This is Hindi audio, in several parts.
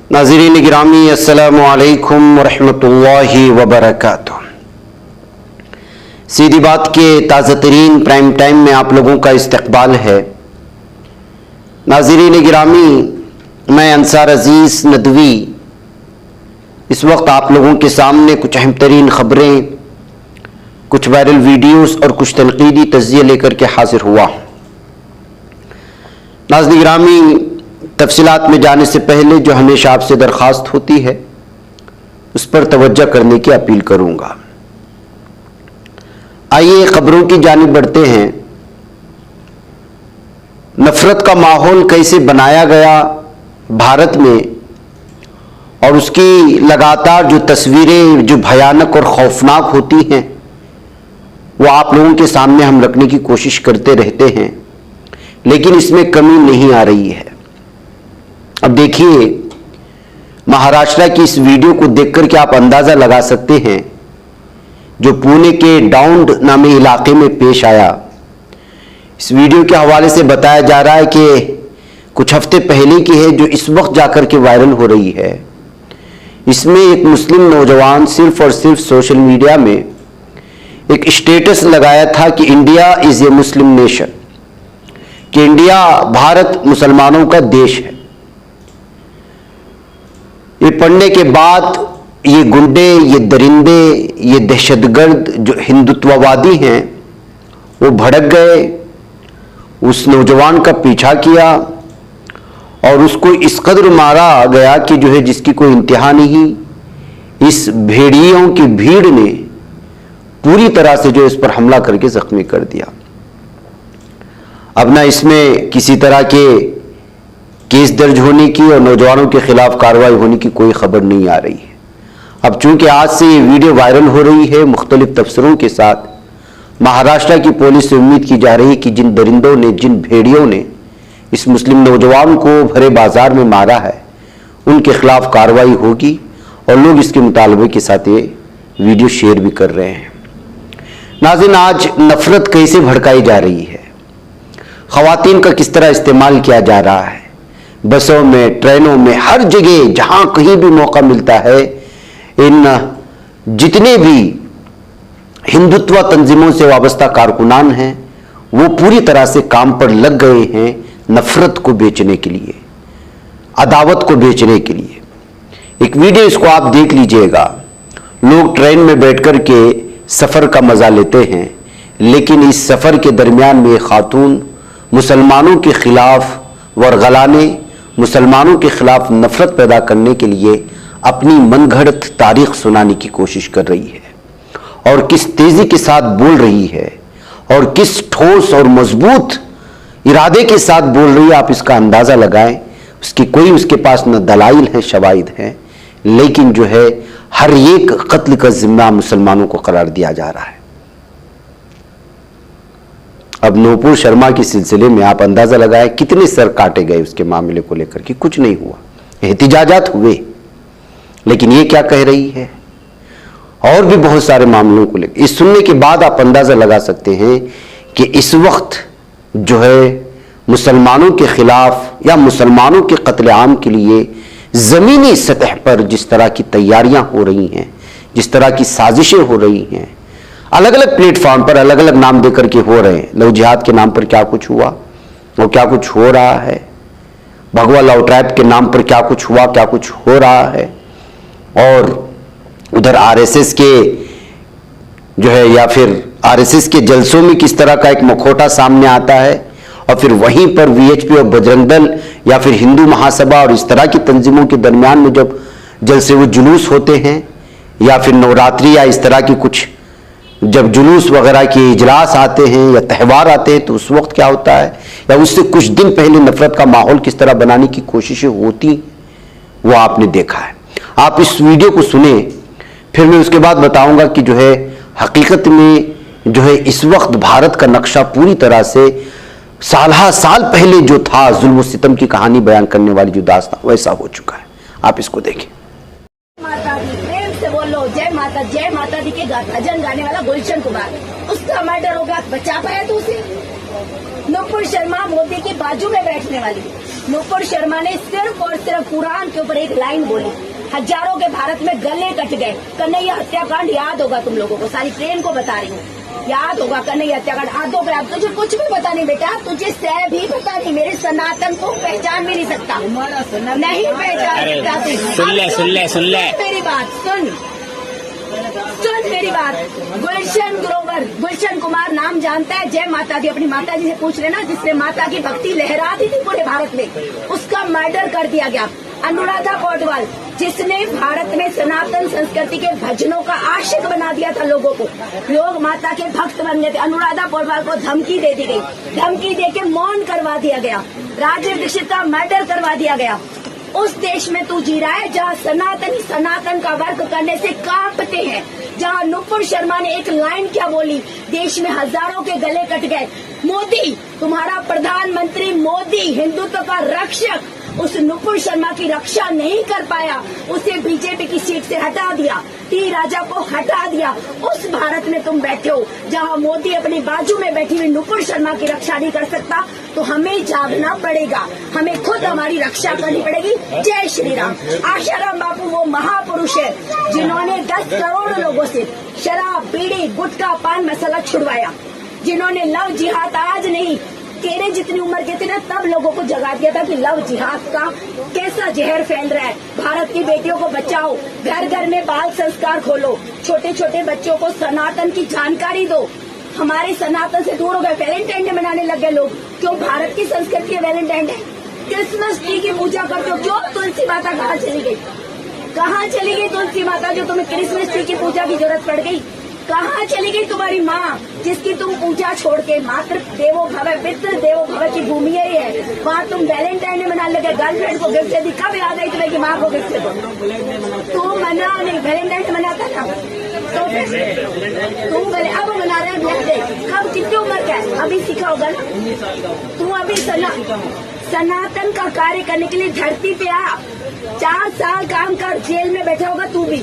नाज़रीन गिरामी अस्सलामु अलैकुम रहमतुल्लाहि व बरकातुहू। सीधी बात के ताज़ा तरीन प्राइम टाइम में आप लोगों का इस्तकबाल है। नाज़रीन गिरामी, मैं अंसार अजीज़ नदवी इस वक्त आप लोगों के सामने कुछ अहम तरीन ख़बरें, कुछ वायरल वीडियोस और कुछ तनकीदी तज़्ज़िया लेकर के हाजिर हुआ। नाज़रीन गिरामी, तफसीलात में जाने से पहले जो हमेशा आपसे दरख्वास्त होती है उस पर तवज्जो करने की अपील करूंगा। आइए खबरों की जानिब बढ़ते हैं। नफरत का माहौल कैसे बनाया गया भारत में और उसकी लगातार जो तस्वीरें जो भयानक और खौफनाक होती हैं वो आप लोगों के सामने हम रखने की कोशिश करते रहते हैं, लेकिन इसमें कमी नहीं आ रही है। अब देखिए, महाराष्ट्र की इस वीडियो को देखकर के आप अंदाजा लगा सकते हैं जो पुणे के डाउंड नामी इलाके में पेश आया। इस वीडियो के हवाले से बताया जा रहा है कि कुछ हफ्ते पहले की है, जो इस वक्त जाकर के वायरल हो रही है। इसमें एक मुस्लिम नौजवान सिर्फ और सिर्फ सोशल मीडिया में एक स्टेटस लगाया था कि India is a Muslim nation, कि इंडिया भारत मुसलमानों का देश है। ये पढ़ने के बाद ये गुंडे, ये दरिंदे, ये दहशतगर्द जो हिंदुत्ववादी हैं वो भड़क गए, उस नौजवान का पीछा किया और उसको इस कदर मारा गया कि जो है जिसकी कोई इंतहा नहीं। इस भेड़ियों की भीड़ ने पूरी तरह से जो इस पर हमला करके जख्मी कर दिया। अब ना इसमें किसी तरह के केस दर्ज होने की और नौजवानों के खिलाफ कार्रवाई होने की कोई खबर नहीं आ रही है। अब चूंकि आज से ये वीडियो वायरल हो रही है मुख्तलिफ तबसरों के साथ, महाराष्ट्र की पुलिस से उम्मीद की जा रही है कि जिन दरिंदों ने, जिन भेड़ियों ने इस मुस्लिम नौजवान को भरे बाजार में मारा है उनके खिलाफ कार्रवाई होगी और लोग इसके मुतालबे के साथ ये वीडियो शेयर भी कर रहे हैं। नाज़रीन, आज नफरत कैसे भड़काई जा रही है, खवातीन का किस तरह इस्तेमाल किया जा रहा है, बसों में, ट्रेनों में, हर जगह जहां कहीं भी मौका मिलता है, इन जितने भी हिंदुत्व तंजीमों से वाबस्ता कारकुनान हैं वो पूरी तरह से काम पर लग गए हैं नफरत को बेचने के लिए, अदावत को बेचने के लिए। एक वीडियो इसको आप देख लीजिएगा। लोग ट्रेन में बैठकर के सफर का मजा लेते हैं, लेकिन इस सफर के दरमियान में खातून मुसलमानों के खिलाफ वरगलाने, मुसलमानों के खिलाफ नफरत पैदा करने के लिए अपनी मनगढ़ंत तारीख सुनाने की कोशिश कर रही है और किस तेजी के साथ बोल रही है और किस ठोस और मजबूत इरादे के साथ बोल रही है, आप इसका अंदाजा लगाएं। उसके पास न दलाइल है, शवाहिद हैं, लेकिन जो है हर एक कत्ल का जिम्मा मुसलमानों को करार दिया जा रहा है। अब नूपुर शर्मा के सिलसिले में आप अंदाजा लगाएं कितने सर काटे गए उसके मामले को लेकर कि कुछ नहीं हुआ, एहतिजाजात हुए, लेकिन ये क्या कह रही है। और भी बहुत सारे मामलों को लेकर इस सुनने के बाद आप अंदाजा लगा सकते हैं कि इस वक्त जो है मुसलमानों के खिलाफ या मुसलमानों के कत्ले आम के लिए जमीनी सतह पर जिस तरह की तैयारियां हो रही हैं, जिस तरह की साजिशें हो रही हैं, अलग अलग प्लेटफॉर्म पर अलग अलग नाम देकर के हो रहे हैं। लव जिहाद के नाम पर क्या कुछ हुआ और क्या कुछ हो रहा है, भगवा लव ट्रैप के नाम पर क्या कुछ हुआ, क्या कुछ हो रहा है, और उधर आरएसएस के जो है या फिर आरएसएस के जलसों में किस तरह का एक मखौटा सामने आता है, और फिर वहीं पर वीएचपी और बजरंग दल या फिर हिंदू महासभा और इस तरह की तंजीमों के दरमियान में जब जलसे वो जुलूस होते हैं या फिर नवरात्रि या इस तरह की कुछ जब जुलूस वगैरह के इजलास आते हैं या त्यौहार आते हैं तो उस वक्त क्या होता है, या उससे कुछ दिन पहले नफरत का माहौल किस तरह बनाने की कोशिशें होती वो आपने देखा है। आप इस वीडियो को सुने, फिर मैं उसके बाद बताऊंगा कि जो है हकीकत में जो है इस वक्त भारत का नक्शा पूरी तरह से साल पहले जो था जुल्म सितम की कहानी बयान करने वाली जो दास्तान वैसा हो चुका है। आप इसको देखें। माता दी, प्रेम से बोलो जय माता दी के भजन गाने वाला गुलशन कुमार, उसका मर्डर हो गया, बचा पाया तो उसे नुपुर शर्मा मोदी के बाजू में बैठने वाली। नुपुर शर्मा ने सिर्फ और सिर्फ कुरान के ऊपर एक लाइन बोली, हजारों के भारत में गले कट गए। कन्हैया हत्याकांड याद होगा तुम लोगों को, सारी ट्रेन को बता रही हूँ, याद होगा कन्हैया हत्याकांड। हाथों पे हाथ, तुझे कुछ भी पता नहीं बेटा, तुझे सह भी पता नहीं, मेरे सनातन को पहचान भी नहीं सकता, नहीं पहचान सकता। सुन ले मेरी बात, सुन मेरी बात। गुलशन कुमार नाम जानता है, जय माता दी, अपनी माता जी से पूछ लेना, जिसने माता की भक्ति लहरा दी थी पूरे भारत में, उसका मर्डर कर दिया गया। अनुराधा पौडवाल, जिसने भारत में सनातन संस्कृति के भजनों का आशिक बना दिया था लोगों को, लोग माता के भक्त बन गए थे। अनुराधा पौडवाल को धमकी दे दी गई, धमकी देके मौन करवा दिया गया, राजीव दीक्षित का मर्डर करवा दिया गया। उस देश में तू जी रहा है जहाँ सनातनी सनातन का वर्क करने से कांपते हैं, जहाँ नुपुर शर्मा ने एक लाइन क्या बोली, देश में हजारों के गले कट गए। मोदी, तुम्हारा प्रधानमंत्री मोदी हिंदुत्व का रक्षक, उस नुपुर शर्मा की रक्षा नहीं कर पाया, उसे बीजेपी की सीट से हटा दिया, टी राजा को हटा दिया। उस भारत में तुम बैठे हो जहां मोदी अपनी बाजू में बैठी हुई नुपुर शर्मा की रक्षा नहीं कर सकता, तो हमें जागना पड़ेगा, हमें खुद हमारी रक्षा करनी पड़ेगी। जय श्री राम। आशाराम बापू वो महापुरुष है जिन्होंने 10 करोड़ लोगों से शराब, बीड़ी, गुटखा, पान मसाला छुड़वाया, जिन्होंने लव जिहाद आज नहीं, तेरे जितनी उम्र के थे ना, तब लोगों को जगा दिया था कि लव जिहाद का कैसा जहर फैल रहा है। भारत की बेटियों को बचाओ, घर घर में बाल संस्कार खोलो, छोटे छोटे बच्चों को सनातन की जानकारी दो। हमारे सनातन से दूर हो गए, वैलेंटाइन डे मनाने लग गए लोग। क्यों? भारत की संस्कृति है वैलेंटाइन डे। क्रिसमस ट्री की पूजा करते हो, क्यों? तुलसी माता कहाँ चली गई? कहाँ चली गई तुलसी माता जो तुम्हें क्रिसमस ट्री की पूजा की जरूरत पड़ गई? कहाँ चली गई तुम्हारी माँ जिसकी तुम पूजा छोड़ के? मातृ देवो भव, पितृ देवो भव की भूमि है, वहाँ तुम वैलेंटाइन डे मनाने लगे, गर्लफ्रेंड को गिफ्ट दे दी। कब याद आई तुम्हें कि माँ को गिफ्ट दो? तू मना नहीं, वैलेंटाइन डे मनाता था तो तुम बोले अब मना रहे हैं। कब, कितनी उम्र का है? अभी सीखा होगा ना तू। अभी सनातन का कार्य करने के लिए धरती पे आ, 4 साल काम कर, जेल में बैठा होगा तू भी।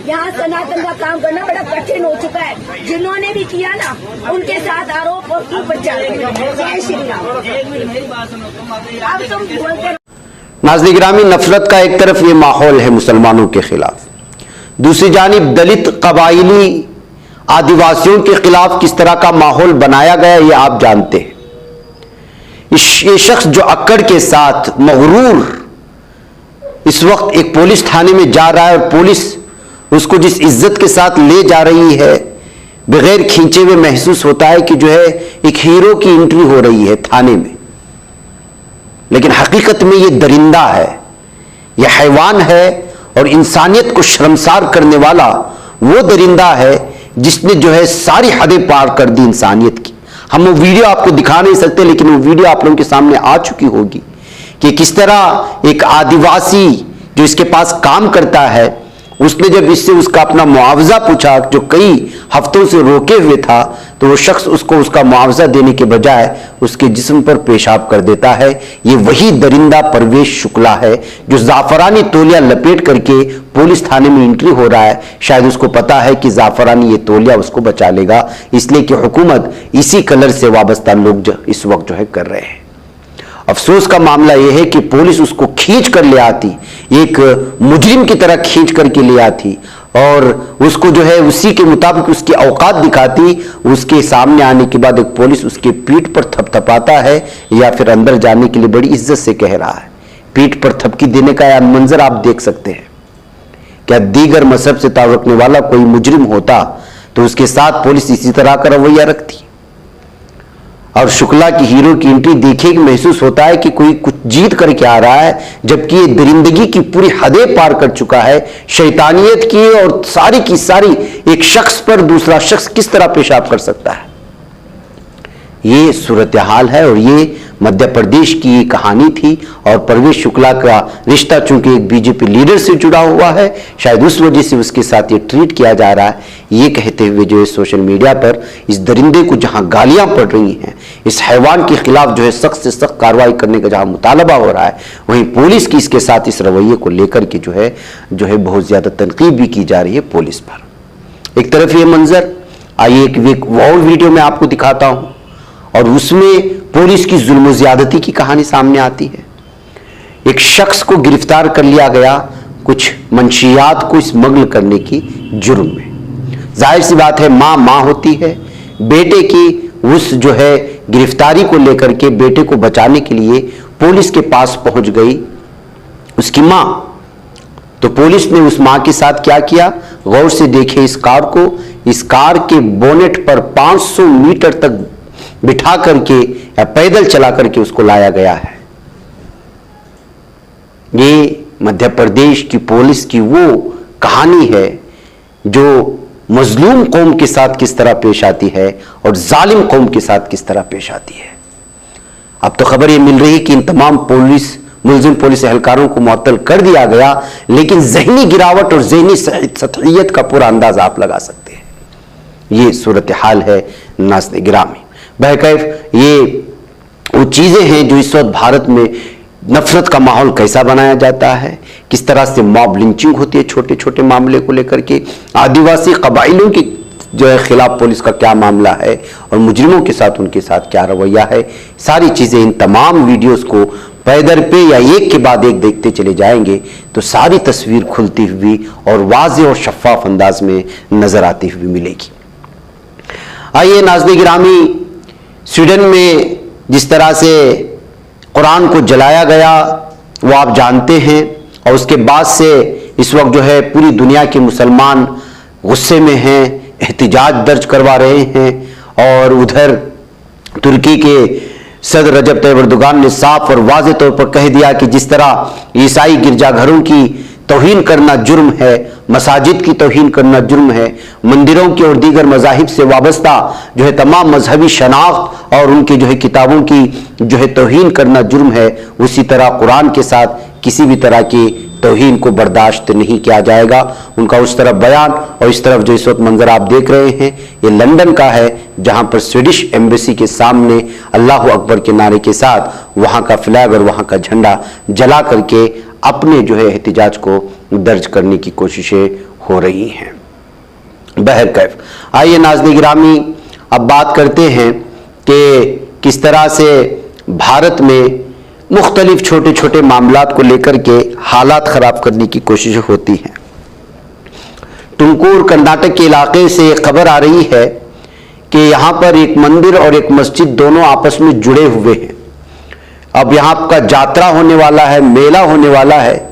यहाँ सनातन का काम करना बड़ा कठिन हो चुका है। जिन्होंने भी किया ना, उनके साथ आरोप और तू प्रचार। जय श्री राम। अब तुम बोलते। नाज़रीन गिरामी, नफरत का एक तरफ ये माहौल है मुसलमानों के खिलाफ, दूसरी जानिब दलित कबाइली आदिवासियों के खिलाफ किस तरह का माहौल बनाया गया ये आप जानते हैं। ये शख्स जो अक्कड़ के साथ मगरूर इस वक्त एक पुलिस थाने में जा रहा है और पुलिस उसको जिस इज्जत के साथ ले जा रही है, बगैर खींचे हुए महसूस होता है कि जो है एक हीरो की एंट्री हो रही है थाने में, लेकिन हकीकत में ये दरिंदा है, ये हैवान है और इंसानियत को शर्मसार करने वाला वो दरिंदा है जिसने जो है सारी हदें पार कर दी इंसानियत की। हम वो वीडियो आपको दिखा नहीं सकते, लेकिन वो वीडियो आप लोगों के सामने आ चुकी होगी कि किस तरह एक आदिवासी जो इसके पास काम करता है, उसने जब इससे उसका अपना मुआवजा पूछा जो कई हफ्तों से रोके हुए था, तो वो शख्स उसको उसका मुआवजा देने के बजाय उसके जिस्म पर पेशाब कर देता है। ये वही दरिंदा परवेश शुक्ला है जो जाफरानी तौलिया लपेट करके पुलिस थाने में एंट्री हो रहा है। शायद उसको पता है कि जाफरानी ये तौलिया उसको बचा लेगा, इसलिए कि हुकूमत इसी कलर से वाबस्ता लोग इस वक्त जो है कर रहे हैं। अफसोस का मामला यह है कि पुलिस उसको खींच कर ले आती, एक मुजरिम की तरह खींच करके ले आती और उसको जो है उसी के मुताबिक उसकी औकात दिखाती। उसके सामने आने के बाद एक पुलिस उसके पीठ पर थपथपाता है या फिर अंदर जाने के लिए बड़ी इज्जत से कह रहा है। पीठ पर थपकी देने का यह मंजर आप देख सकते हैं। क्या दीगर मजहब से ताल्लुक रखने वाला कोई मुजरिम होता तो उसके साथ पुलिस इसी तरह का रवैया रखती? और शुक्ला की हीरो की एंट्री देखे कि महसूस होता है कि कोई कुछ जीत करके आ रहा है, जबकि ये दरिंदगी की पूरी हदें पार कर चुका है, शैतानियत की, और सारी की सारी एक शख्स पर दूसरा शख्स किस तरह पेशाब कर सकता है। ये सूरत हाल है और ये मध्य प्रदेश की कहानी थी। और परवेश शुक्ला का रिश्ता चूंकि एक बीजेपी लीडर से जुड़ा हुआ है, शायद उस वजह से उसके साथ ये ट्रीट किया जा रहा है। ये कहते हुए जो है सोशल मीडिया पर इस दरिंदे को जहां गालियां पड़ रही हैं, इस हैवान के खिलाफ जो है सख्त से सख्त कार्रवाई करने का जहां मुतालबा हो रहा है, वहीं पुलिस की इसके साथ इस रवैये को लेकर के जो है बहुत ज्यादा तनकीद भी की जा रही है पुलिस पर। एक तरफ ये मंजर, आइए एक और वीडियो में आपको दिखाता हूं और उसमें पुलिस की जुल्म ज्यादती की कहानी सामने आती है। एक शख्स को गिरफ्तार कर लिया गया कुछ मंशियात को स्मगल करने की जुर्म में। जाहिर सी बात है, माँ होती है। बेटे की उस जो है गिरफ्तारी को लेकर के बेटे को बचाने के लिए पुलिस के पास पहुंच गई उसकी मां। तो पुलिस ने उस मां के साथ क्या किया, गौर से देखे इस कार को। इस कार के बोनेट पर 500 मीटर तक बिठा करके या पैदल चला करके उसको लाया गया है। ये मध्य प्रदेश की पुलिस की वो कहानी है जो मजलूम कौम के साथ किस तरह पेश आती है और जालिम कौम के साथ किस तरह पेश आती है। अब तो खबर ये मिल रही कि इन तमाम मुलजिम पुलिस एहलकारों को मुअत्तल कर दिया गया, लेकिन जहनी गिरावट और जहनी सतहियत का पूरा अंदाज आप लगा सकते हैं। ये सूरत हाल है नाज़रीन गिरामी। बहरकैफ ये वो चीजें हैं जो इस वक्त भारत में नफरत का माहौल कैसा बनाया जाता है, किस तरह से मॉब लिंचिंग होती है छोटे छोटे मामले को लेकर के, आदिवासी कबाइलों की जो है खिलाफ पुलिस का क्या मामला है और मुजरिमों के साथ उनके साथ क्या रवैया है। सारी चीजें इन तमाम वीडियोस को पैदर पे या एक के बाद एक देखते चले जाएंगे तो सारी तस्वीर खुलती हुई और वाज़ेह और शफ़ाफ अंदाज में नजर आती हुई मिलेगी। आइए नाज़रीन गिरामी, स्वीडन में जिस तरह से कुरान को जलाया गया वो आप जानते हैं, और उसके बाद से इस वक्त जो है पूरी दुनिया के मुसलमान गुस्से में हैं, एहतिजाज दर्ज करवा रहे हैं। और उधर तुर्की के सदर रजब तैयब एर्दोगान ने साफ और वाज़ेह तौर पर कह दिया कि जिस तरह ईसाई गिरजाघरों की तौहीन करना जुर्म है, मसाजिद की तौहीन करना जुर्म है, मंदिरों की और दीगर मज़ाहिब से वाबस्ता जो है तमाम मजहबी शनाख्त और उनकी जो है किताबों की जो है तौहीन करना जुर्म है, उसी तरह कुरान के साथ किसी भी तरह की तौहीन को बर्दाश्त नहीं किया जाएगा। उनका उस तरफ बयान और इस तरफ जो इस वक्त मंजर आप देख रहे हैं ये लंदन का है, जहां पर स्वीडिश एम्बेसी के सामने अल्लाह अकबर के नारे के साथ वहां का फ्लैग और वहां का झंडा जला करके अपने जो है एहतिजाज को दर्ज करने की कोशिशें हो रही हैं। बहरकैफ आइए नाज़रीन गिरामी, अब बात करते हैं कि किस तरह से भारत में मुख्तलिफ छोटे छोटे मामलात को लेकर के हालात खराब करने की कोशिश होती हैं। तुमकुर कर्नाटक के इलाके से खबर आ रही है कि यहाँ पर एक मंदिर और एक मस्जिद दोनों आपस में जुड़े हुए हैं। अब यहाँ का जात्रा होने वाला है, मेला होने वाला है।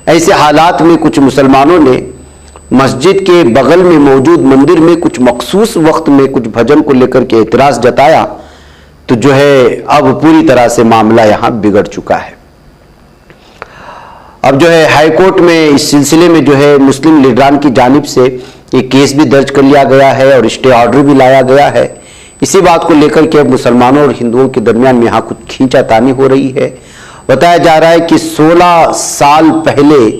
ऐसे हालात में कुछ मुसलमानों ने मस्जिद के बगल में मौजूद मंदिर में कुछ मखसूस वक्त में कुछ भजन को लेकर के एतराज जताया, तो जो है अब पूरी तरह से मामला यहां बिगड़ चुका है। अब जो है हाई कोर्ट में इस सिलसिले में जो है मुस्लिम लीडरान की जानिब से एक केस भी दर्ज कर लिया गया है और स्टे ऑर्डर भी लाया गया है। इसी बात को लेकर के अब मुसलमानों और हिंदुओं के दरमियान में यहाँ कुछ खींचातानी हो रही है। बताया जा रहा है कि 16 साल पहले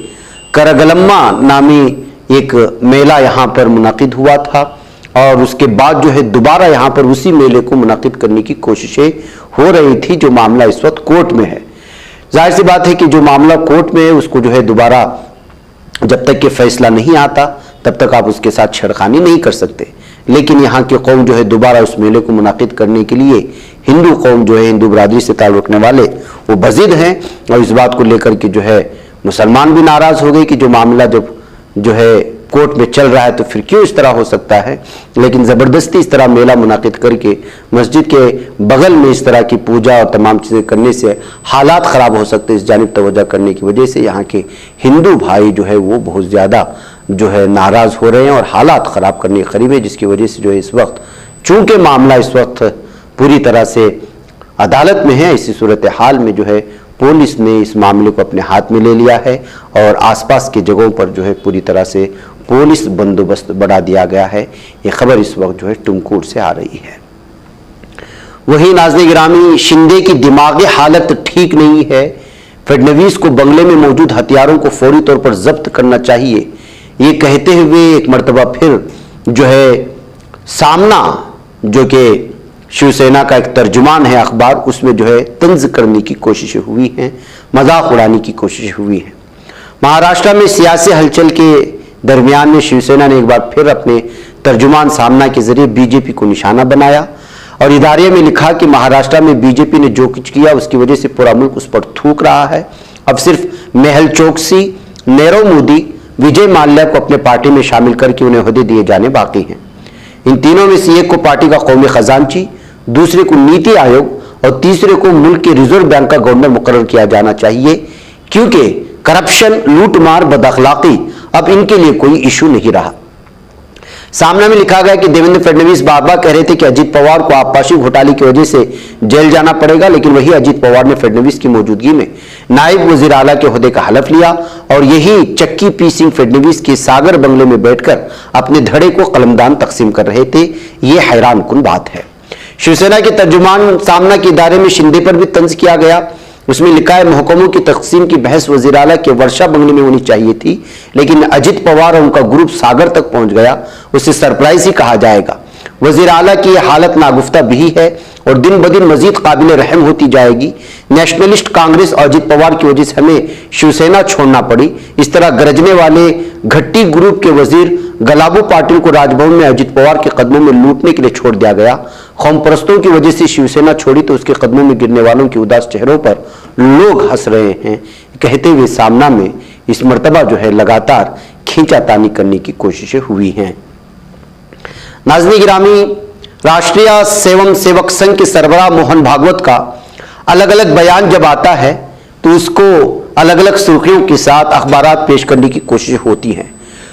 करगलम्मा नामी एक मेला यहाँ पर मुनाकिद हुआ था और उसके बाद जो है दोबारा यहाँ पर उसी मेले को मुनाकिद करने की कोशिशें हो रही थी। जो मामला इस वक्त कोर्ट में है, जाहिर सी बात है कि जो मामला कोर्ट में है उसको जो है दोबारा जब तक कि फैसला नहीं आता तब तक आप उसके साथ छेड़खानी नहीं कर सकते। लेकिन यहाँ की कौम जो है दोबारा उस मेले को मुनाकिद करने के लिए हिंदू कौम जो है, हिंदू बरादरी से ताल्लुक़ रखने वाले वो बज़िद हैं और इस बात को लेकर के जो है मुसलमान भी नाराज़ हो गए कि जो मामला जब जो है कोर्ट में चल रहा है तो फिर क्यों इस तरह हो सकता है। लेकिन ज़बरदस्ती इस तरह मेला मुनाकिद करके मस्जिद के बगल में इस तरह की पूजा और तमाम चीज़ें करने से हालात ख़राब हो सकते हैं। इस जानिब तवज्जो करने की वजह से यहाँ के हिंदू भाई जो है वो बहुत ज़्यादा जो है नाराज़ हो रहे हैं और हालात ख़राब करने के करीब है, जिसकी वजह से जो है इस वक्त चूँकि मामला इस वक्त पूरी तरह से अदालत में है, इसी सूरत हाल में जो है पुलिस ने इस मामले को अपने हाथ में ले लिया है और आसपास की जगहों पर जो है पूरी तरह से पुलिस बंदोबस्त बढ़ा दिया गया है। ये खबर इस वक्त जो है तुमकुर से आ रही है। वहीं नाज़रीन गिरामी, शिंदे की दिमागी हालत ठीक नहीं है। फडणवीस को बंगले में मौजूद हथियारों को फौरी तौर पर जब्त करना चाहिए, ये कहते हुए एक मरतबा फिर जो है सामना जो कि शिवसेना का एक तर्जुमान है अखबार, उसमें जो है तंज करने की कोशिशें हुई हैं, मजाक उड़ाने की कोशिश हुई है। महाराष्ट्र में सियासी हलचल के दरमियान में शिवसेना ने एक बार फिर अपने तर्जुमान सामना के जरिए बीजेपी को निशाना बनाया और इदारे में लिखा कि महाराष्ट्र में बीजेपी ने जो कुछ किया उसकी वजह से पूरा मुल्क उस पर थूक रहा है। अब सिर्फ मेहुल चोकसी, नीरव मोदी, विजय माल्या को अपने पार्टी में शामिल करके उन्हें ओहदे दिए जाने बाकी हैं। इन तीनों में से एक को पार्टी का कौमी खजांची, दूसरे को नीति आयोग और तीसरे को मुल्क के रिजर्व बैंक का गवर्नर मुकर्रर किया जाना चाहिए, क्योंकि करप्शन, लूटमार, बदअखलाकी अब इनके लिए कोई इशू नहीं रहा। सामने में लिखा गया कि देवेंद्र फडणवीस बार बार कह रहे थे कि अजीत पवार को आबपाशी घोटाले की वजह से जेल जाना पड़ेगा, लेकिन वही अजीत पवार ने फडणवीस की मौजूदगी में नायब वजीर आला के ओहदे का हलफ लिया और यही चक्की पी सिंह फडणवीस के सागर बंगले में बैठकर अपने धड़े को कलमदान तकसीम कर रहे थे। यह हैरान कुन बात है। शिवसेना के तर्जुमान सामना के इदारे में शिंदे पर भी तंज किया गया। उसमें लिखा है, महकमों की तकसीम की बहस वजीर आला के वर्षा बंगले में होनी चाहिए थी, लेकिन अजित पवार और उनका ग्रुप सागर तक पहुंच गया, उसे सरप्राइज ही कहा जाएगा। वजीर आला की यह हालत नागुफ्ता भी है और दिन ब दिन मजीद काबिल रहम होती जाएगी। नेशनलिस्ट कांग्रेस और अजित पवार की वजह से हमें शिवसेना छोड़ना पड़ी। इस तरह गरजने वाले घट्टी ग्रुप के वजीर गलाबू पाटिल को राजभवन में अजित पवार के कदमों में लूटने के लिए छोड़ दिया गया। कौम परस्तों की वजह से शिवसेना छोड़ी तो उसके कदमों में गिरने वालों के उदास चेहरों पर लोग हंस रहे हैं, कहते हुए सामना में इस मर्तबा जो है लगातार खींचातानी करने की कोशिशें हुई हैं। नाज़रीन गिरामी, राष्ट्रीय सेवम सेवक संघ के सरबराह मोहन भागवत का अलग अलग बयान जब आता है तो उसको अलग अलग सुर्खियों के साथ अखबारात पेश करने की कोशिश होती है।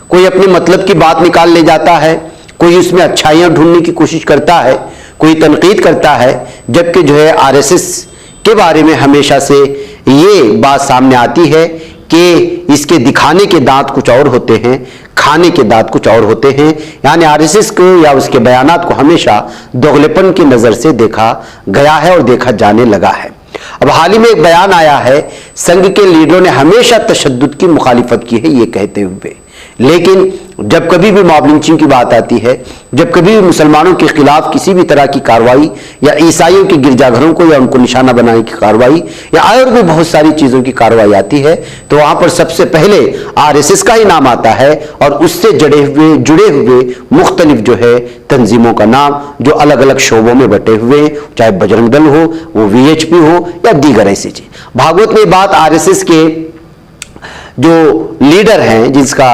कोई अपने मतलब की बात निकाल ले जाता है, कोई उसमें अच्छाइयां ढूंढने की कोशिश करता है, कोई तनकीद करता है, जबकि जो है आरएसएस के बारे में हमेशा से ये बात सामने आती है कि इसके दिखाने के दांत कुछ और होते हैं, खाने के दांत कुछ और होते हैं। यानी आरएसएस को या उसके बयानात को हमेशा दोगलेपन की नजर से देखा गया है और देखा जाने लगा है। अब हाल ही में एक बयान आया है, संघ के लीडरों ने हमेशा तशद्दुद की मुखालिफत की है ये कहते हुए, लेकिन जब कभी भी मॉब लिंचिंग की बात आती है, जब कभी भी मुसलमानों के खिलाफ किसी भी तरह की कार्रवाई या ईसाइयों के गिरजाघरों को या उनको निशाना बनाने की कार्रवाई या और भी बहुत सारी चीजों की कार्रवाई आती है तो वहां पर सबसे पहले आरएसएस का ही नाम आता है और उससे जुड़े हुए मुख्तलिफ जो है तंजीमों का नाम जो अलग अलग शोबों में बटे हुए, चाहे बजरंग दल हो, वो वीएचपी हो या दीगर ऐसी चीज। भागवत में बात आरएसएस के जो लीडर हैं जिसका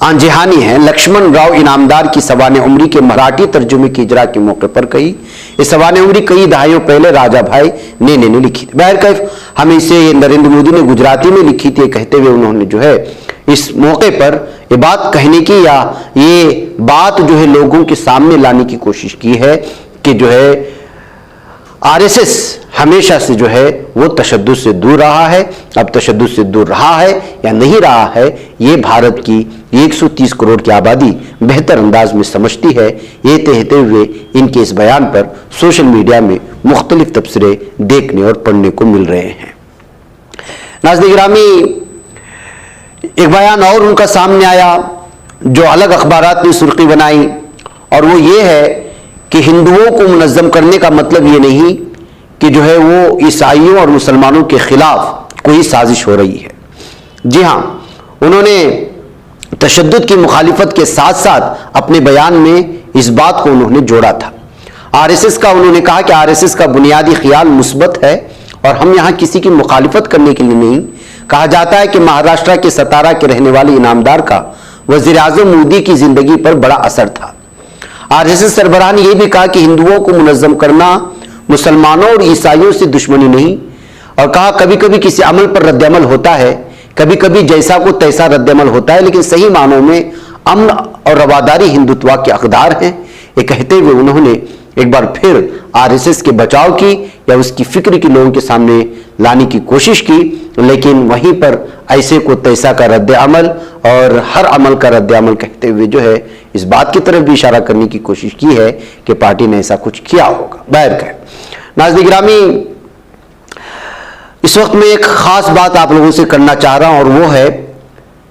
आंजेहानी है लक्ष्मण राव इनामदार की सवाने उम्री के मराठी तर्जुमे की इजरा के मौके पर कही। ये सवाने उम्री कई दहाइयों पहले राजा भाई नेने ने लिखी थी। बहरकैफ हमें इसे नरेंद्र मोदी ने गुजराती में लिखी थी, कहते हुए उन्होंने जो है इस मौके पर ये बात कहने की या ये बात जो है लोगों के सामने लाने की कोशिश की है कि जो है आरएसएस हमेशा से जो है वो तशद्दुद से दूर रहा है। अब तशद्दुद से दूर रहा है या नहीं रहा है, ये भारत की 130 करोड़ की आबादी बेहतर अंदाज में समझती है। ये कहते हुए इनके इस बयान पर सोशल मीडिया में मुख्तलिफ तबसरे देखने और पढ़ने को मिल रहे हैं। नाज़रीन गिरामी, एक बयान और उनका सामने आया जो अलग अखबारात ने सुर्खी बनाई और वो ये है कि हिंदुओं को मुनज़्ज़म करने का मतलब ये नहीं कि जो है वो ईसाइयों और मुसलमानों के खिलाफ कोई साजिश हो रही है। जी हाँ, उन्होंने तशद्दुद की मुखालिफत के साथ साथ अपने बयान में इस बात को उन्होंने जोड़ा था। आरएसएस का उन्होंने कहा कि आरएसएस का बुनियादी ख्याल मुस्बत है और हम यहाँ किसी की मुखालिफत करने के लिए नहीं। कहा जाता है कि महाराष्ट्र के सतारा के रहने वाले इनामदार का वज़ीर आज़म मोदी की जिंदगी पर बड़ा असर था। आरएसएस सरबराह ने यह भी कहा कि हिंदुओं को मुनज़्ज़म करना मुसलमानों और ईसाइयों से दुश्मनी नहीं, और कहा कभी कभी किसी अमल पर रद्दअमल होता है, कभी कभी जैसा को तैसा रद्दअमल होता है, लेकिन सही मानों में अमन और रवादारी हिंदुत्व के हकदार हैं। ये कहते हुए उन्होंने एक बार फिर आरएसएस के बचाव की या उसकी फिक्र की लोगों के सामने लाने की कोशिश की, लेकिन वहीं पर ऐसे को तैसा का रद्द अमल और हर अमल का रद्द अमल कहते हुए जो है इस बात की तरफ भी इशारा करने की कोशिश की है कि पार्टी ने ऐसा कुछ किया होगा। बहरकैफ नाज़रीन गिरामी, इस वक्त मैं एक खास बात आप लोगों से करना चाह रहा हूं और वो है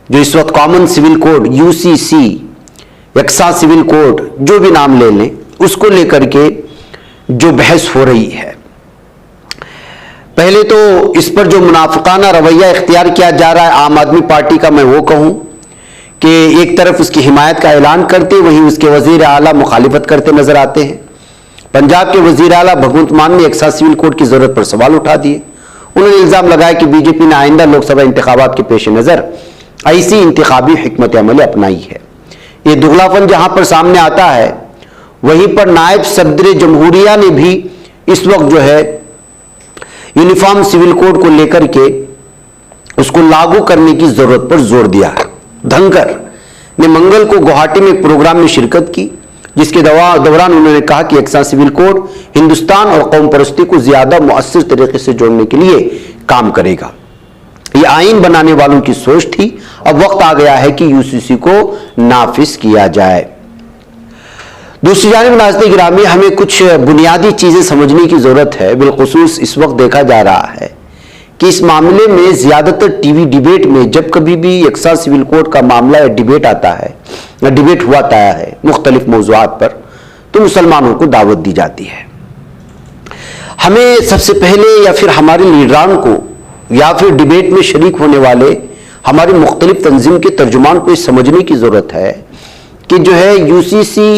जो इस वक्त कॉमन सिविल कोड यूसीसी, यकसा सिविल कोड, जो भी नाम ले लें, उसको लेकर के जो बहस हो रही है। पहले तो इस पर जो मुनाफिकाना रवैया इख्तियार किया जा रहा है आम आदमी पार्टी का, मैं वो कहूं कि एक तरफ उसकी हिमायत का ऐलान करते वहीं उसके वजीर आला मुखालिफत करते नजर आते हैं। पंजाब के वजीर आला भगवंत मान ने एक्सा सिविल कोड की जरूरत पर सवाल उठा दिए। उन्होंने इल्जाम लगाया कि बीजेपी ने आइंदा लोकसभा इंतखाबात के पेश नजर ऐसी इंतखाबी हिकमत अमली अपनाई है। ये दुगलापन जहां पर सामने आता है, वहीं पर नायब सदर जमहूरिया ने भी इस वक्त जो है यूनिफॉर्म सिविल कोड को लेकर के उसको लागू करने की जरूरत पर जोर दिया है। धनखड़ ने मंगल को गुवाहाटी में एक प्रोग्राम में शिरकत की, जिसके दौरान उन्होंने कहा कि एक्सा सिविल कोड हिंदुस्तान और कौम परस्ती को ज्यादा मुअस्सिर तरीके से जोड़ने के लिए काम करेगा। यह आईन बनाने वालों की सोच थी, अब वक्त आ गया है कि यूसीसी को नाफिज किया जाए। दूसरी जानिब नाज़रीन गिरामी, हमें कुछ बुनियादी चीजें समझने की जरूरत है। बिलखुसूस इस वक्त देखा जा रहा है कि इस मामले में ज्यादातर टीवी डिबेट में जब कभी भी एक्सा सिविल कोड का मामला या डिबेट आता है या डिबेट हुआ है मुख्तलिफ मौज़ूआत पर, तो मुसलमानों को दावत दी जाती है। हमें सबसे पहले या फिर हमारे लीडरान को या फिर डिबेट में शरीक होने वाले हमारी मुख्तलिफ तंजीम के तर्जुमान को समझने की जरूरत है कि जो है यूसीसी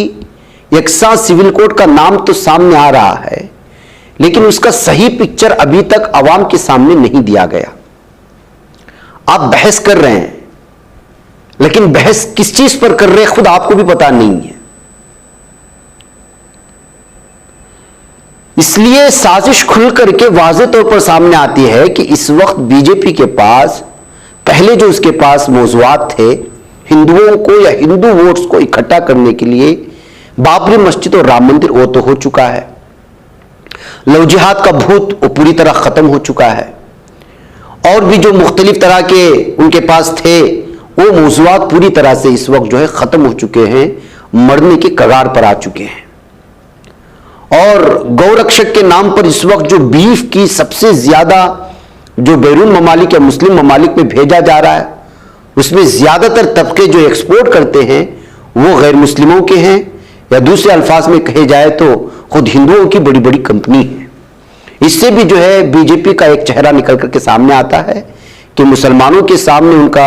एक्सा सिविल कोड का नाम तो सामने आ रहा है, लेकिन उसका सही पिक्चर अभी तक अवाम के सामने नहीं दिया गया। आप बहस कर रहे हैं, लेकिन बहस किस चीज पर कर रहे हैं खुद आपको भी पता नहीं है। इसलिए साजिश खुल करके वाज़ेह तौर पर सामने आती है कि इस वक्त बीजेपी के पास पहले जो उसके पास मौज़ूआत थे हिंदुओं को या हिंदू वोट्स को इकट्ठा करने के लिए, बाबरी मस्जिद और राम मंदिर वो तो हो चुका है, लव जिहाद का भूत वो पूरी तरह खत्म हो चुका है, और भी जो मुख्तलिफ तरह के उनके पास थे वो मौज़ूआत पूरी तरह से इस वक्त जो है खत्म हो चुके हैं, मरने के कगार पर आ चुके हैं। और गौरक्षक के नाम पर इस वक्त जो बीफ की सबसे ज्यादा जो बैरून ममालिक या मुस्लिम ममालिक में भेजा जा रहा है, उसमें ज्यादातर तबके जो एक्सपोर्ट करते हैं वो गैर मुस्लिमों के हैं, या दूसरे अल्फाज में कहे जाए तो खुद हिंदुओं की बड़ी बड़ी कंपनी है। इससे भी जो है बीजेपी का एक चेहरा निकल करके सामने आता है कि मुसलमानों के सामने उनका,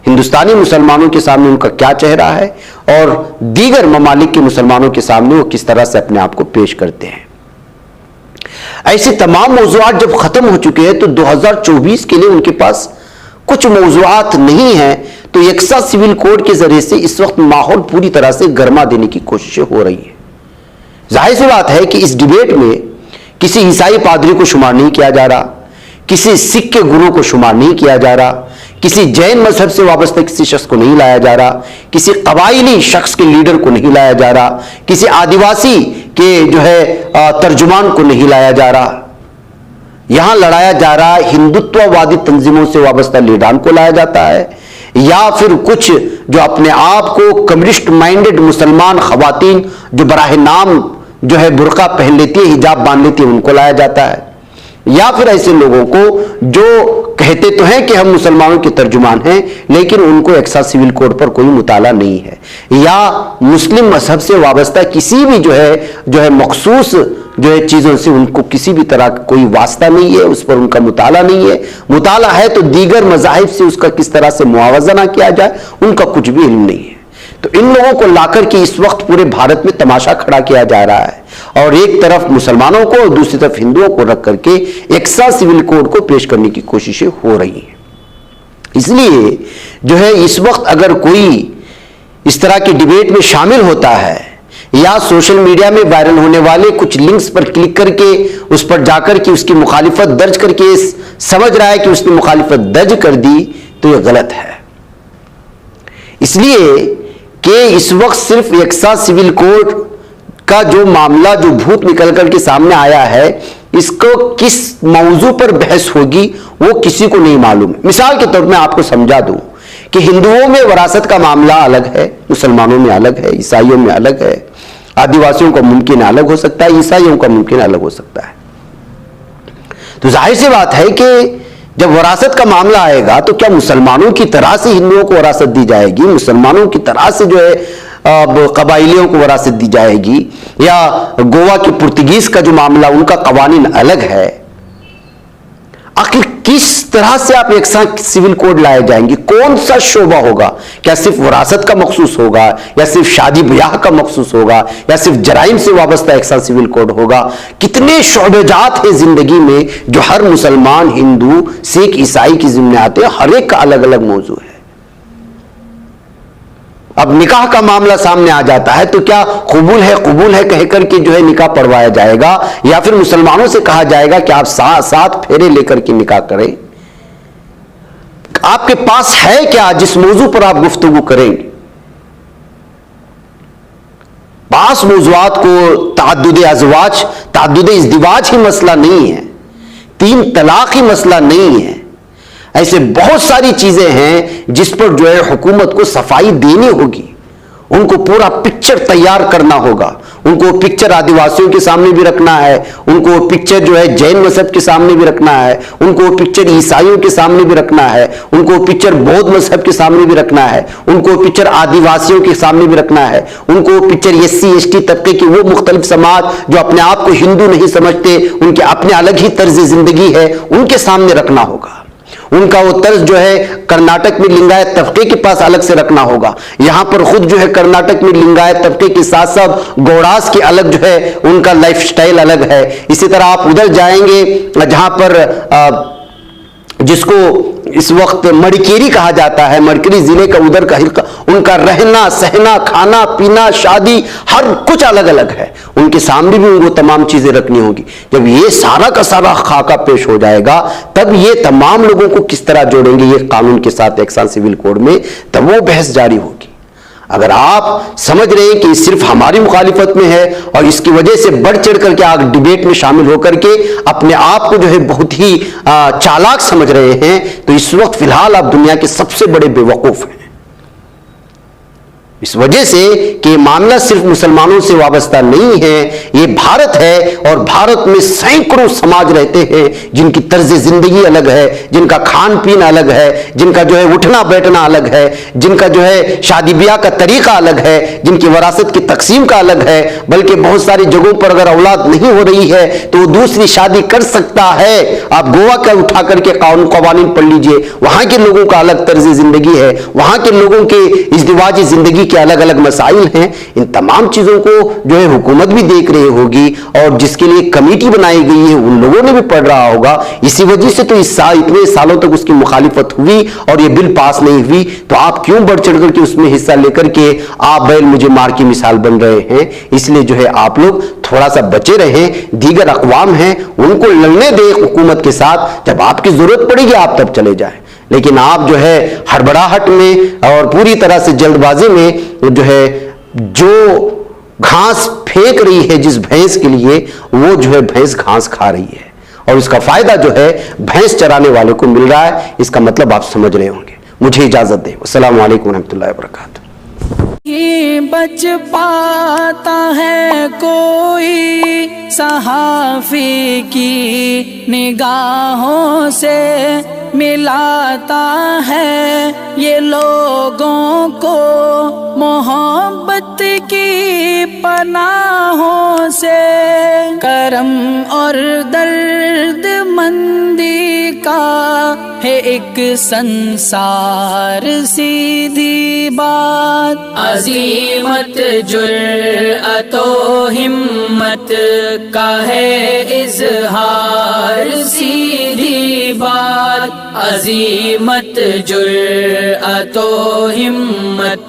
हिंदुस्तानी मुसलमानों के सामने उनका क्या चेहरा है और दीगर ममालिक के मुसलमानों के सामने वो किस तरह से अपने आप को पेश करते हैं। ऐसे तमाम मौज़ूआत जब खत्म हो चुके हैं तो 2024 के लिए उनके पास कुछ मौज़ूआत नहीं है, तो एक्सा सिविल कोड के जरिए से इस वक्त माहौल पूरी तरह से गर्मा देने की कोशिशें हो रही हैं। जाहिर सी बात है कि इस डिबेट में किसी ईसाई पादरी को शुमार नहीं किया जा रहा, किसी सिख के गुरु को शुमार नहीं किया जा रहा, किसी जैन मजहब से वाबस्ता किसी शख्स को नहीं लाया जा रहा, किसी कबायली शख्स के लीडर को नहीं लाया जा रहा, किसी आदिवासी के जो है तर्जुमान को नहीं लाया जा रहा। यहां लड़ाया जा रहा हिंदुत्ववादी तंजीमों से वाबस्ता लीडरान को लाया जाता है, या फिर कुछ जो अपने आप को कम्युनिस्ट माइंडेड मुसलमान खवातीन जो बराह नाम जो है बुर्का पहन लेती है, हिजाब बांध लेती है, उनको लाया जाता है, या फिर ऐसे लोगों को जो कहते तो हैं कि हम मुसलमानों के तर्जुमान हैं लेकिन उनको एक्सा सिविल कोड पर कोई मुताला नहीं है, या मुस्लिम मजहब से वाबस्ता किसी भी जो है मखसूस जो है चीजों से उनको किसी भी तरह का कोई वास्ता नहीं है, उस पर उनका मुताला नहीं है। मुताला है तो दीगर मज़ाहिब से उसका किस तरह से मुआवजा किया जाए, उनका कुछ भी इल्म नहीं है। तो इन लोगों को लाकर के इस वक्त पूरे भारत में तमाशा खड़ा किया जा रहा है, और एक तरफ मुसलमानों को और दूसरी तरफ हिंदुओं को रख करके एक्सा सिविल कोड को पेश करने की कोशिशें हो रही हैं। इसलिए जो है इस वक्त अगर कोई इस तरह की डिबेट में शामिल होता है या सोशल मीडिया में वायरल होने वाले कुछ लिंक्स पर क्लिक करके उस पर जाकर के उसकी मुखालिफत दर्ज करके समझ रहा है कि उसने मुखालिफत दर्ज कर दी, तो यह गलत है। इसलिए कि इस वक्त सिर्फ एक्सा सिविल कोड का जो मामला जो भूत निकल कर के सामने आया है, इसको किस मौजू पर बहस होगी वो किसी को नहीं मालूम। मिसाल के तौर पर मैं आपको समझा दूं कि हिंदुओं में वरासत का मामला अलग है, मुसलमानों में अलग है, ईसाइयों में अलग है, आदिवासियों का मुमकिन अलग हो सकता है, ईसाइयों का मुमकिन अलग हो सकता है। तो जाहिर सी बात है कि जब वरासत का मामला आएगा तो क्या मुसलमानों की तरह से हिंदुओं को वरासत दी जाएगी, मुसलमानों की तरह से जो है कबाइलियों को वरासत दी जाएगी, या गोवा के पुर्तगीज का जो मामला उनका कवानीन अलग है? आखिर किस तरह से आप एक साथ सिविल कोड लाए जाएंगे, कौन सा शोबा होगा, क्या सिर्फ विरासत का मखसूस होगा या सिर्फ शादी ब्याह का मखसूस होगा या सिर्फ जराइम से वाबस्ता एक साथ सिविल कोड होगा। कितने शोबेजात हैं जिंदगी में जो हर मुसलमान, हिंदू, सिख, ईसाई की जिम्मे आते हैं, हर एक का अलग अलग मौजू है। अब निकाह का मामला सामने आ जाता है तो क्या कबूल है कह करके जो है निकाह पढ़वाया जाएगा या फिर मुसलमानों से कहा जाएगा कि आप साथ फेरे लेकर के निकाह करें। आपके पास है क्या जिस मौजू पर आप गुफ्तगू करेंगे। पास मौजुआत को ताद्दुद अज़वाज, ताद्दुद इज़्दिवाज ही मसला नहीं है, 3 तलाक ही मसला नहीं है। ऐसे बहुत सारी चीजें हैं जिस पर जो है हुकूमत को सफाई देनी होगी, उनको पूरा पिक्चर तैयार करना होगा। उनको पिक्चर आदिवासियों के सामने भी रखना है, उनको पिक्चर जो है जैन मजहब के सामने भी रखना है, उनको पिक्चर ईसाइयों के सामने भी रखना है, उनको पिक्चर बौद्ध मजहब के सामने भी रखना है, उनको पिक्चर आदिवासियों के सामने भी रखना है, उनको पिक्चर SC ST तबके की वो मुख्तलिफ समाज जो अपने आप को हिंदू नहीं समझते, उनके अपने अलग ही तर्ज जिंदगी है, उनके सामने रखना होगा। उनका वो तर्ज जो है कर्नाटक में लिंगायत तबके के पास अलग से रखना होगा। यहां पर खुद जो है कर्नाटक में लिंगायत तबके के साथ साथ गौड़ास की अलग जो है उनका लाइफस्टाइल अलग है। इसी तरह आप उधर जाएंगे जहां पर जिसको इस वक्त मड़केरी कहा जाता है, मड़केरी जिले का उधर का उनका रहना सहना, खाना पीना, शादी, हर कुछ अलग अलग है। उनके सामने भी उनको तमाम चीजें रखनी होगी। जब ये सारा का सारा खाका पेश हो जाएगा तब ये तमाम लोगों को किस तरह जोड़ेंगे ये कानून के साथ एक साथ सिविल कोड में, तब वो बहस जारी होगी। अगर आप समझ रहे हैं कि सिर्फ हमारी मुखालिफत में है और इसकी वजह से बढ़ चढ़ करके आप डिबेट में शामिल होकर के अपने आप को जो है बहुत ही चालाक समझ रहे हैं, तो इस वक्त फिलहाल आप दुनिया के सबसे बड़े बेवकूफ हैं। इस वजह से कि मामला सिर्फ मुसलमानों से वाबस्ता नहीं है, ये भारत है और भारत में सैकड़ों समाज रहते हैं जिनकी तर्ज जिंदगी अलग है, जिनका खान पीन अलग है, जिनका जो है उठना बैठना अलग है, जिनका जो है शादी ब्याह का तरीका अलग है, जिनकी विरासत की तकसीम का अलग है। बल्कि बहुत सारी जगहों पर अगर औलाद नहीं हो रही है तो वो दूसरी शादी कर सकता है। आप गोवा का उठा करके कानून पढ़ लीजिए, वहां के लोगों का अलग तर्ज जिंदगी है, वहां के लोगों के इज़्दिवाजी जिंदगी के अलग अलग मसाइल हैं। इन तमाम चीजों को जो है हुकूमत भी देख रही होगी और जिसके लिए कमेटी बनाई गई है उन लोगों ने भी पढ़ रहा होगा। इसी वजह से तो इतने सालों तक उसकी मुखालिफत हुई और ये बिल पास नहीं हुई। तो आप क्यों बढ़ चढ़ करके उसमें हिस्सा लेकर के आप बैल मुझे मार की मिसाल बन रहे हैं। इसलिए जो है आप लोग थोड़ा सा बचे रहें। दीगर अक़वाम हैं उनको लड़ने दें हुकूमत के साथ, जब आपकी जरूरत पड़ेगी आप तब चले जाएं। लेकिन आप जो है हड़बड़ाहट में और पूरी तरह से जल्दबाजी में जो है जो घास फेंक रही है जिस भैंस के लिए, वो जो है भैंस घास खा रही है और इसका फायदा जो है भैंस चराने वाले को मिल रहा है। इसका मतलब आप समझ रहे होंगे। मुझे इजाजत दें। अस्सलाम वालेकुम रहमतुल्लाहि व बरकातहू। ये बच पाता है कोई सहाफ़ी की निगाहों से, मिलाता है ये लोगों को मोहब्बत की पनाहों से। करम और दर्द मंदी का है एक संसार सीधी बात। अज़ीमत जुर्अतो हिम्मत का है इज़हार सीधी बात। अज़ीमत जुर्अतो हिम्मत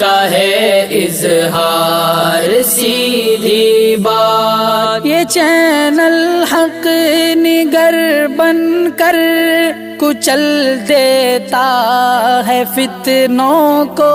का है इज़हार सीधी बात। ये चैनल हक निगर बनकर कुचल देता है फितनों को।